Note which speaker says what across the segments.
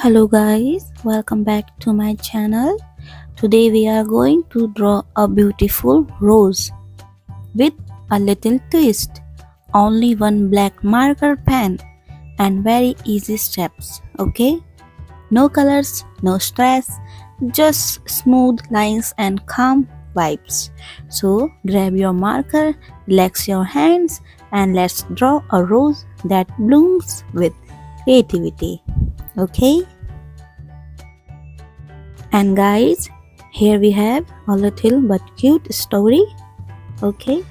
Speaker 1: Hello guys, welcome back to my channel. Today we are going to draw a beautiful rose with a little twist. Only one black marker pen and very easy steps, okay? No colors, no stress, just smooth lines and calm vibes. So grab your marker, relax your hands and let's draw a rose that blooms with creativity, okay? And guys, here we have a little but cute story. Okay,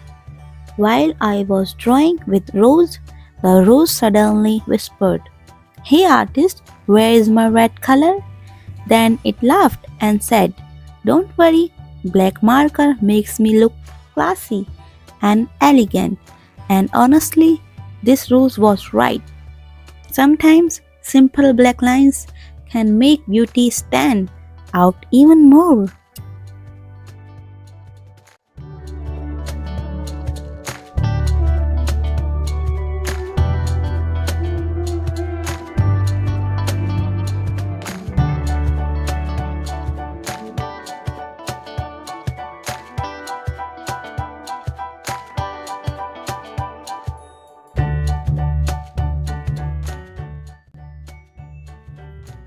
Speaker 1: while I was drawing with Rose, the rose suddenly whispered, "Hey artist, where is my red color?" Then it laughed and said, "Don't worry, black marker makes me look classy and elegant." And honestly, this rose was right. Sometimes simple black lines can make beauty stand out even more.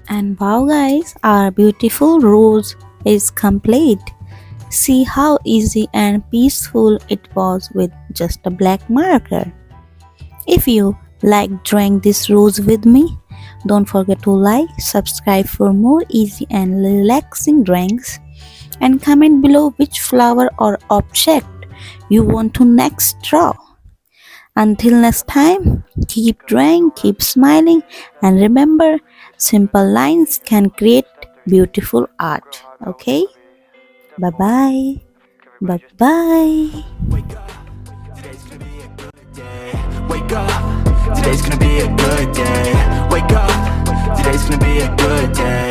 Speaker 1: And wow guys, our beautiful rose is complete. See how easy and peaceful it was with just a black marker. If you like drawing this rose with me, don't forget to like, subscribe for more easy and relaxing drawings, and comment below which flower or object you want to next draw. Until next time, keep drawing, keep smiling, and remember, simple lines can create beautiful art. Okay? Bye bye. Bye bye.
Speaker 2: Wake up, today's gonna be a good day. Wake up, today's gonna be a good day. Wake up, today's gonna be a good day.